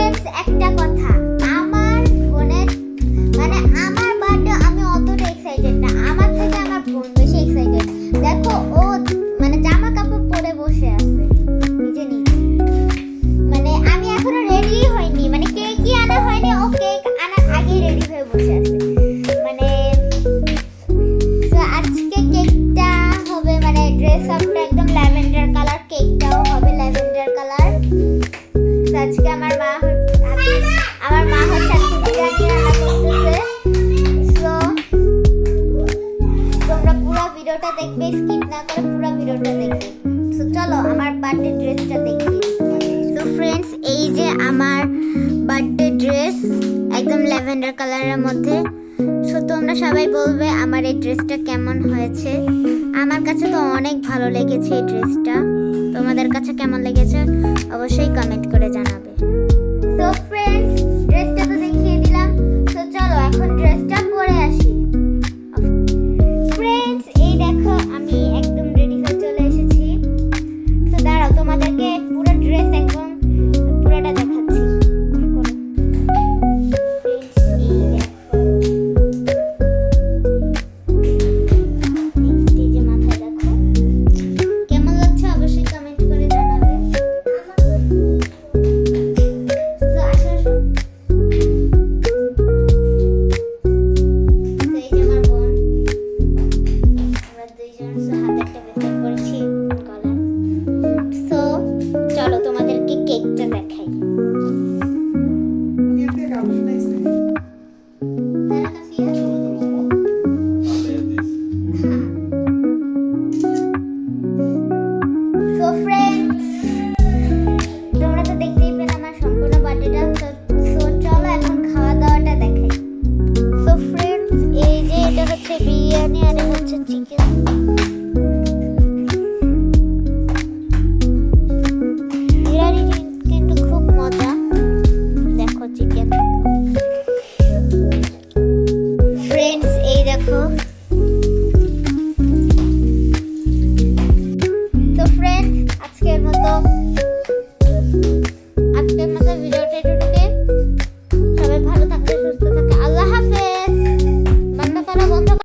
Friends একটা কথা, আমার বোনের মানে আমার বার্থডে আমি অতটা এক্সাইটেড না, আমার থেকে আমার বোন বেশি এক্সাইটেড। দেখো ও মানে জামা কাপড় পরে বসে আছে নিজে নিজে, মানে আমি এখনো রেডি হইনি, মানে কেকই আনা হয়নি, ও কেক আনার আগেই রেডি হয়ে বসে আছে। মানে তো আজকে কেকটা হবে মানে ড্রেস আপটা একদম ল্যাভেন্ডার কালার, কেকটাও হবে ল্যাভেন্ডার কালার। তো আজকে আমার মা হচ্ছে আজকে বিরিয়ানি রান্না করতেছে। সো তোমরা পুরো ভিডিওটা দেখবে, স্কিপ না করে পুরো ভিডিওটা দেখবে। সো চলো আমার বার্থডে ড্রেসটা দেখি। সো ফ্রেন্ডস, এই যে আমার বার্থডে ড্রেস একদম ল্যাভেন্ডার কালারের মধ্যে। সো তোমরা সবাই বলবে আমার এই ড্রেসটা কেমন হয়েছে। আমার কাছে তো অনেক ভালো লেগেছে এই ড্রেসটা, তোমাদের কাছে কেমন লেগেছে অবশ্যই কমেন্ট করে জানাবে। সো ফ্রেন্ডস, ড্রেসটা তো দেখিয়ে দিলাম, তো চলো এখন ড্রেসটা পরে আসি। ফ্রেন্ডস, এই দেখো আমি একদম রেডি হয়ে চলে এসেছি। তো দাঁড়াও, তোমাদেরকে পুরো ড্রেস একদম পুরোটা দেখাচ্ছি। বিরিয়ানি আর হচ্ছে চিকেন। বিরিয়ানি কিন্তু খুব মজা, দেখো চিকেন। ফ্রেন্ডস, এই দেখো। তো ফ্রেন্ডস, আজকের মতো